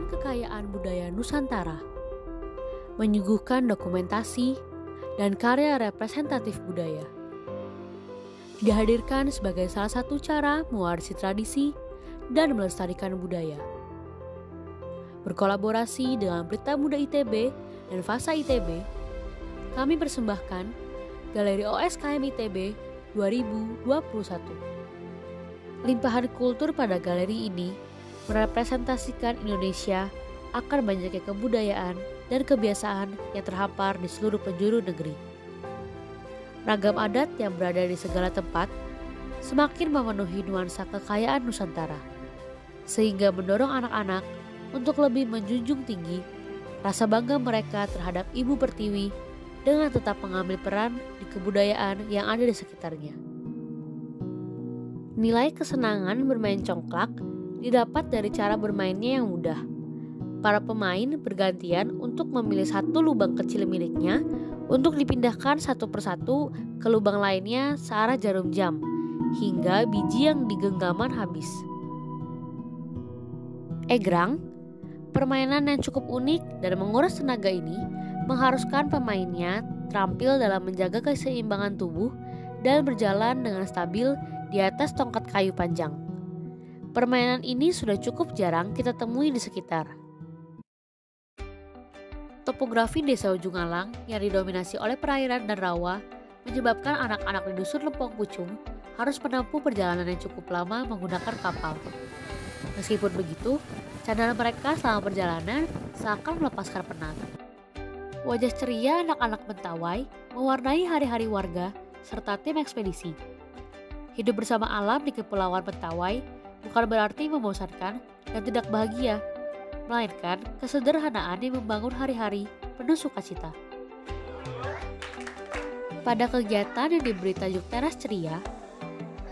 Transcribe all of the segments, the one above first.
kekayaan budaya Nusantara, menyuguhkan dokumentasi dan karya representatif budaya. Dihadirkan sebagai salah satu cara mewarisi tradisi dan melestarikan budaya. Berkolaborasi dengan Pelita Muda ITB dan Fasa ITB, kami persembahkan Galeri OSKM ITB 2021. Limpahan kultur pada galeri ini merepresentasikan Indonesia akan banyaknya kebudayaan dan kebiasaan yang terhampar di seluruh penjuru negeri. Ragam adat yang berada di segala tempat semakin memenuhi nuansa kekayaan Nusantara, sehingga mendorong anak-anak untuk lebih menjunjung tinggi rasa bangga mereka terhadap Ibu Pertiwi dengan tetap mengambil peran di kebudayaan yang ada di sekitarnya. Nilai kesenangan bermain congklak didapat dari cara bermainnya yang mudah. Para pemain bergantian untuk memilih satu lubang kecil miliknya untuk dipindahkan satu persatu ke lubang lainnya searah jarum jam, hingga biji yang digenggaman habis. Egrang, permainan yang cukup unik dan menguras tenaga ini mengharuskan pemainnya terampil dalam menjaga keseimbangan tubuh dan berjalan dengan stabil di atas tongkat kayu panjang. Permainan ini sudah cukup jarang kita temui di sekitar. Topografi Desa Ujung Alang yang didominasi oleh perairan dan rawa menyebabkan anak-anak di Dusun Lempong Pucung harus menempuh perjalanan yang cukup lama menggunakan kapal. Meskipun begitu, candaan mereka selama perjalanan seakan melepaskan penat. Wajah ceria anak-anak Mentawai mewarnai hari-hari warga serta tim ekspedisi. Hidup bersama alam di Kepulauan Mentawai bukan berarti membosankan dan tidak bahagia, melainkan kesederhanaan yang membangun hari-hari penuh sukacita. Pada kegiatan yang diberi tajuk Teras Ceria,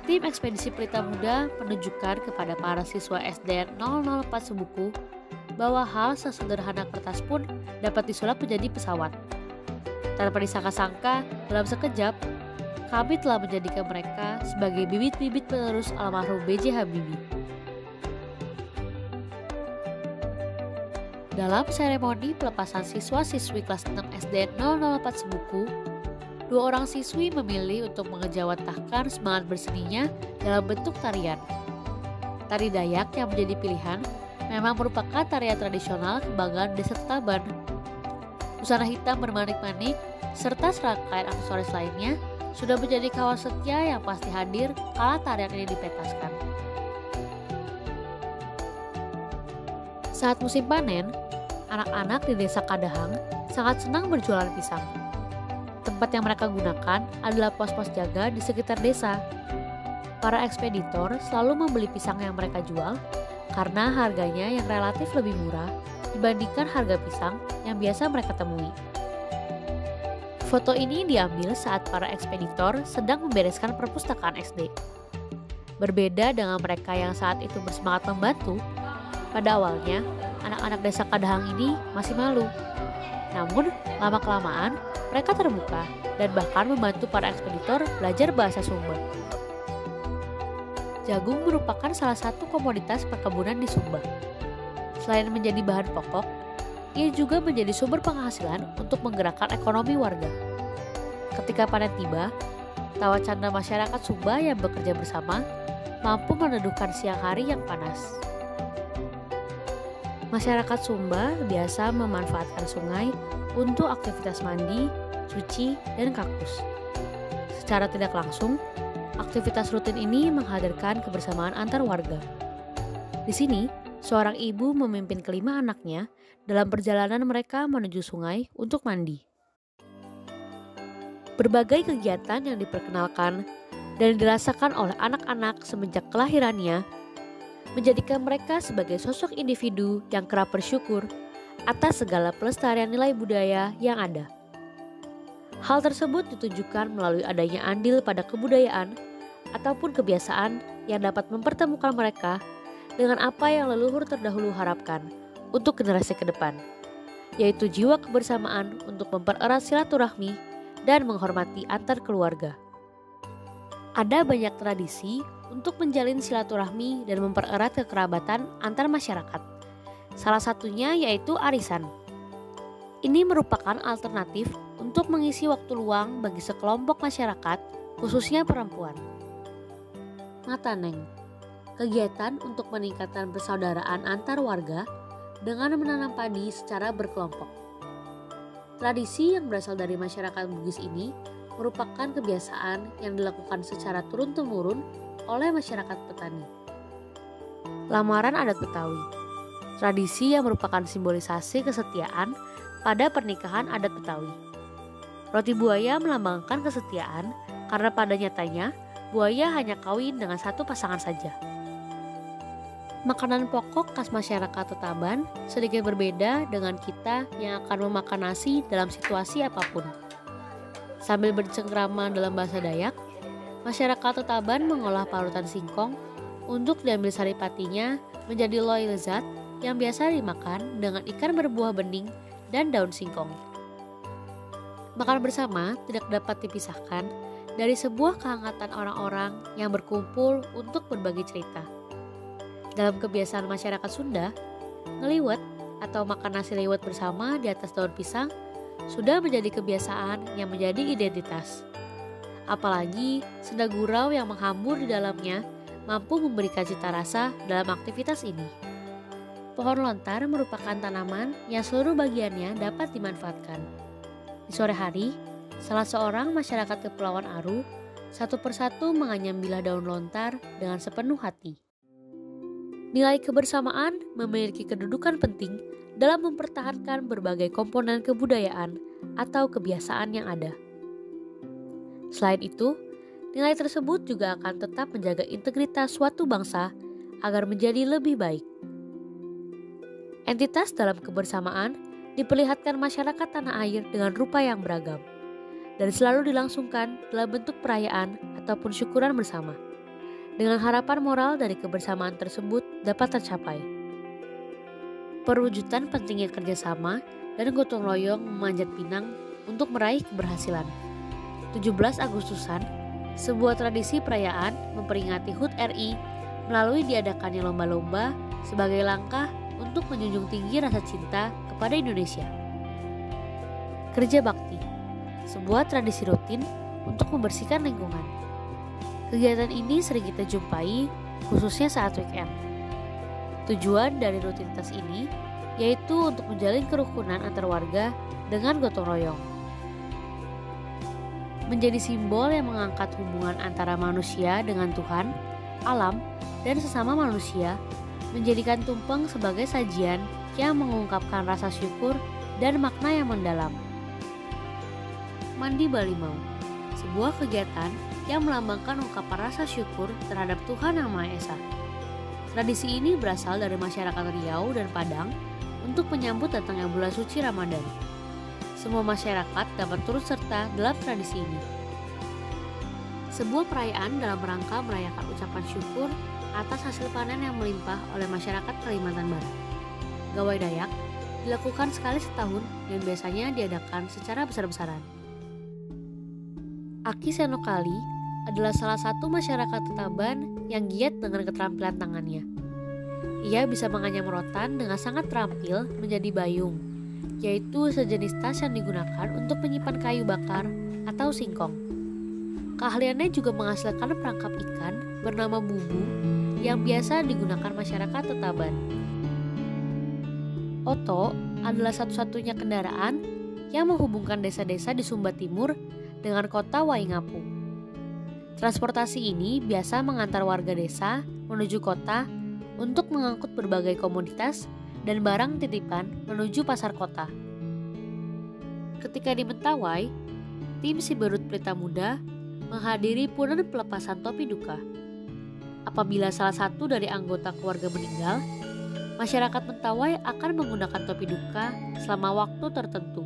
tim ekspedisi Pelita Muda menunjukkan kepada para siswa SDN 004 Sebuku bahwa hal sesederhana kertas pun dapat disulap menjadi pesawat. Tanpa disangka-sangka, dalam sekejap, kami telah menjadikan mereka sebagai bibit-bibit penerus almarhum B.J. Habibie. Dalam seremoni pelepasan siswa-siswi kelas 6 SDN 004 Sebuku, 2 orang siswi memilih untuk mengejawantahkan semangat berseninya dalam bentuk tarian. Tari Dayak yang menjadi pilihan memang merupakan tarian tradisional kebanggaan Desa Tetaban. Busana hitam bermanik-manik serta serangkaian aksesoris lainnya sudah menjadi kawan setia yang pasti hadir kala tarian ini dipentaskan. Saat musim panen, anak-anak di Desa Kadahang sangat senang berjualan pisang. Tempat yang mereka gunakan adalah pos-pos jaga di sekitar desa. Para ekspeditor selalu membeli pisang yang mereka jual karena harganya yang relatif lebih murah dibandingkan harga pisang yang biasa mereka temui. Foto ini diambil saat para ekspeditor sedang membereskan perpustakaan SD. Berbeda dengan mereka yang saat itu bersemangat membantu, pada awalnya anak-anak Desa Kadahang ini masih malu. Namun, lama-kelamaan mereka terbuka dan bahkan membantu para ekspeditor belajar bahasa Sumba. Jagung merupakan salah satu komoditas perkebunan di Sumba. Selain menjadi bahan pokok, ia juga menjadi sumber penghasilan untuk menggerakkan ekonomi warga. Ketika panen tiba, tawa canda masyarakat Sumba yang bekerja bersama mampu meneduhkan siang hari yang panas. Masyarakat Sumba biasa memanfaatkan sungai untuk aktivitas mandi, cuci, dan kakus. Secara tidak langsung, aktivitas rutin ini menghadirkan kebersamaan antar warga. Di sini, seorang ibu memimpin kelima anaknya dalam perjalanan mereka menuju sungai untuk mandi. Berbagai kegiatan yang diperkenalkan dan dirasakan oleh anak-anak semenjak kelahirannya menjadikan mereka sebagai sosok individu yang kerap bersyukur atas segala pelestarian nilai budaya yang ada. Hal tersebut ditunjukkan melalui adanya andil pada kebudayaan ataupun kebiasaan yang dapat mempertemukan mereka dengan apa yang leluhur terdahulu harapkan untuk generasi ke depan, yaitu jiwa kebersamaan untuk mempererat silaturahmi dan menghormati antar keluarga. Ada banyak tradisi untuk menjalin silaturahmi dan mempererat kekerabatan antar masyarakat, Salah satunya yaitu arisan. Ini merupakan alternatif untuk mengisi waktu luang bagi sekelompok masyarakat, khususnya perempuan. Mataneng, kegiatan untuk meningkatkan persaudaraan antar warga dengan menanam padi secara berkelompok. Tradisi yang berasal dari masyarakat Bugis ini merupakan kebiasaan yang dilakukan secara turun-temurun oleh masyarakat petani. Lamaran adat Betawi, tradisi yang merupakan simbolisasi kesetiaan pada pernikahan adat Betawi. Roti buaya melambangkan kesetiaan karena pada nyatanya buaya hanya kawin dengan satu pasangan saja. Makanan pokok khas masyarakat Tetaban sedikit berbeda dengan kita yang akan memakan nasi dalam situasi apapun. Sambil bercengkrama dalam bahasa Dayak, masyarakat Tetaban mengolah parutan singkong untuk diambil saripatinya menjadi loy lezat yang biasa dimakan dengan ikan berbuah bening dan daun singkong. Makan bersama tidak dapat dipisahkan dari sebuah kehangatan orang-orang yang berkumpul untuk berbagi cerita. Dalam kebiasaan masyarakat Sunda, ngeliwet atau makan nasi liwet bersama di atas daun pisang sudah menjadi kebiasaan yang menjadi identitas. Apalagi senda gurau yang menghambur di dalamnya mampu memberikan cita rasa dalam aktivitas ini. Pohon lontar merupakan tanaman yang seluruh bagiannya dapat dimanfaatkan. Di sore hari, salah seorang masyarakat Kepulauan Aru satu persatu menganyam bilah daun lontar dengan sepenuh hati. Nilai kebersamaan memiliki kedudukan penting dalam mempertahankan berbagai komponen kebudayaan atau kebiasaan yang ada. Selain itu, nilai tersebut juga akan tetap menjaga integritas suatu bangsa agar menjadi lebih baik. Entitas dalam kebersamaan diperlihatkan masyarakat tanah air dengan rupa yang beragam dan selalu dilangsungkan dalam bentuk perayaan ataupun syukuran bersama, dengan harapan moral dari kebersamaan tersebut dapat tercapai. Perwujudan pentingnya kerjasama dan gotong royong memanjat pinang untuk meraih keberhasilan. 17 Agustusan, sebuah tradisi perayaan memperingati HUT RI melalui diadakannya lomba-lomba sebagai langkah untuk menjunjung tinggi rasa cinta kepada Indonesia. Kerja bakti, sebuah tradisi rutin untuk membersihkan lingkungan. Kegiatan ini sering kita jumpai khususnya saat weekend. Tujuan dari rutinitas ini yaitu untuk menjalin kerukunan antar warga dengan gotong royong. Menjadi simbol yang mengangkat hubungan antara manusia dengan Tuhan, alam, dan sesama manusia, menjadikan tumpeng sebagai sajian yang mengungkapkan rasa syukur dan makna yang mendalam. Mandi Balimau, sebuah kegiatan yang melambangkan ungkapan rasa syukur terhadap Tuhan Yang Maha Esa. Tradisi ini berasal dari masyarakat Riau dan Padang untuk menyambut datangnya bulan suci Ramadan. Semua masyarakat dapat turut serta dalam tradisi ini. Sebuah perayaan dalam rangka merayakan ucapan syukur atas hasil panen yang melimpah oleh masyarakat Kalimantan Barat. Gawai Dayak dilakukan sekali setahun dan biasanya diadakan secara besar-besaran. Aki Senokali adalah salah satu masyarakat Tetaban yang giat dengan keterampilan tangannya. Ia bisa menganyam rotan dengan sangat terampil menjadi bayung, yaitu sejenis tas yang digunakan untuk menyimpan kayu bakar atau singkong. Keahliannya juga menghasilkan perangkap ikan bernama bubu yang biasa digunakan masyarakat Tetaban. Oto adalah satu-satunya kendaraan yang menghubungkan desa-desa di Sumba Timur dengan kota Waingapu. Transportasi ini biasa mengantar warga desa menuju kota untuk mengangkut berbagai komoditas dan barang titipan menuju pasar kota. Ketika di Mentawai, tim Siberut Pelita Muda menghadiri punan pelepasan topi duka. Apabila salah satu dari anggota keluarga meninggal, masyarakat Mentawai akan menggunakan topi duka selama waktu tertentu,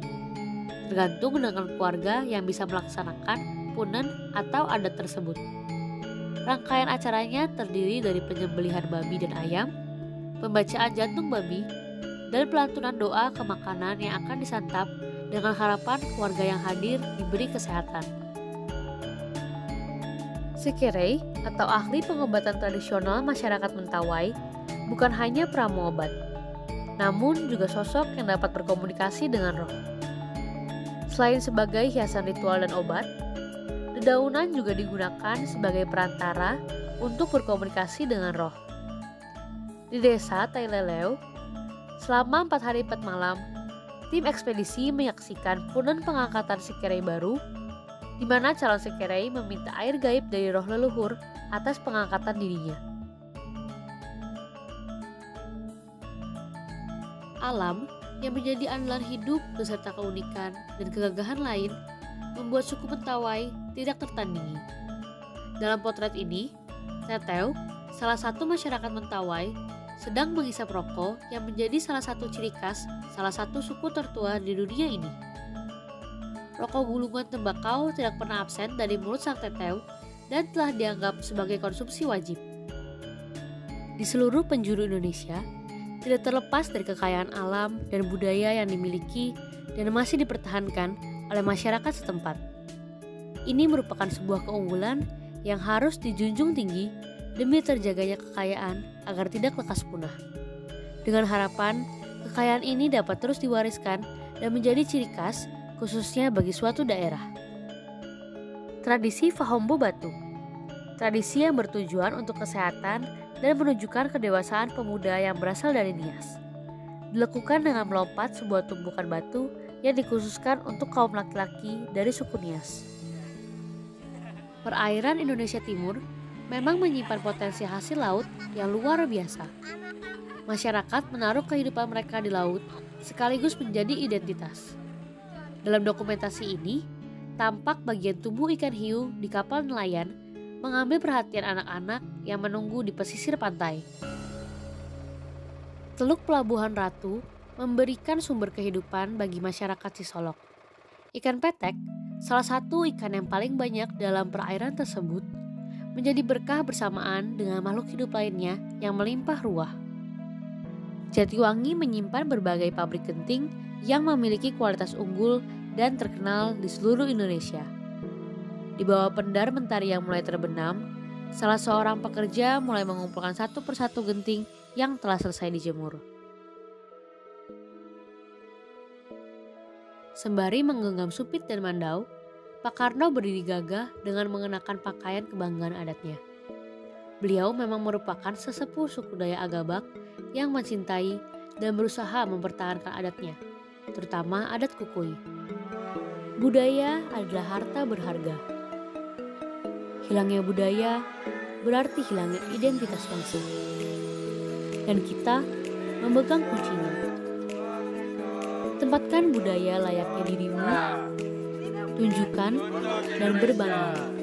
tergantung dengan keluarga yang bisa melaksanakan punan atau adat tersebut. Rangkaian acaranya terdiri dari penyembelihan babi dan ayam, pembacaan jantung babi, dan pelantunan doa ke makanan yang akan disantap dengan harapan keluarga yang hadir diberi kesehatan. Sikirei atau ahli pengobatan tradisional masyarakat Mentawai bukan hanya pramu obat, namun juga sosok yang dapat berkomunikasi dengan roh. Selain sebagai hiasan ritual dan obat, dedaunan juga digunakan sebagai perantara untuk berkomunikasi dengan roh. Di desa Taileleu, selama 4 hari 4 malam, tim ekspedisi menyaksikan punen pengangkatan Sekerei baru, di mana calon Sekerei meminta air gaib dari roh leluhur atas pengangkatan dirinya. Alam yang menjadi andalan hidup beserta keunikan dan kegagahan lain membuat suku Mentawai tidak tertandingi. Dalam potret ini, Teteu, salah satu masyarakat Mentawai, sedang menghisap rokok yang menjadi salah satu ciri khas salah satu suku tertua di dunia ini. Rokok gulungan tembakau tidak pernah absen dari mulut sang Teteu dan telah dianggap sebagai konsumsi wajib. Di seluruh penjuru Indonesia, tidak terlepas dari kekayaan alam dan budaya yang dimiliki dan masih dipertahankan oleh masyarakat setempat. Ini merupakan sebuah keunggulan yang harus dijunjung tinggi demi terjaganya kekayaan agar tidak lekas punah. Dengan harapan, kekayaan ini dapat terus diwariskan dan menjadi ciri khas khususnya bagi suatu daerah. Tradisi Fahombo Batu. Tradisi yang bertujuan untuk kesehatan dan menunjukkan kedewasaan pemuda yang berasal dari Nias. Dilakukan dengan melompat sebuah tumpukan batu yang dikhususkan untuk kaum laki-laki dari suku Nias. Perairan Indonesia Timur memang menyimpan potensi hasil laut yang luar biasa. Masyarakat menaruh kehidupan mereka di laut sekaligus menjadi identitas. Dalam dokumentasi ini, tampak bagian tubuh ikan hiu di kapal nelayan mengambil perhatian anak-anak yang menunggu di pesisir pantai. Teluk Pelabuhan Ratu memberikan sumber kehidupan bagi masyarakat Sisolok. Ikan petek, salah satu ikan yang paling banyak dalam perairan tersebut, menjadi berkah bersamaan dengan makhluk hidup lainnya yang melimpah ruah. Jatiwangi menyimpan berbagai pabrik genting yang memiliki kualitas unggul dan terkenal di seluruh Indonesia. Di bawah pendar mentari yang mulai terbenam, salah seorang pekerja mulai mengumpulkan satu persatu genting yang telah selesai dijemur. Sembari menggenggam supit dan mandau, Pak Karno berdiri gagah dengan mengenakan pakaian kebanggaan adatnya. Beliau memang merupakan sesepuh suku Dayak Agabak yang mencintai dan berusaha mempertahankan adatnya, terutama adat Kukui. Budaya adalah harta berharga. Hilangnya budaya berarti hilangnya identitas bangsa. Dan kita memegang kuncinya. Tempatkan budaya layaknya dirimu, tunjukkan dan berbangga.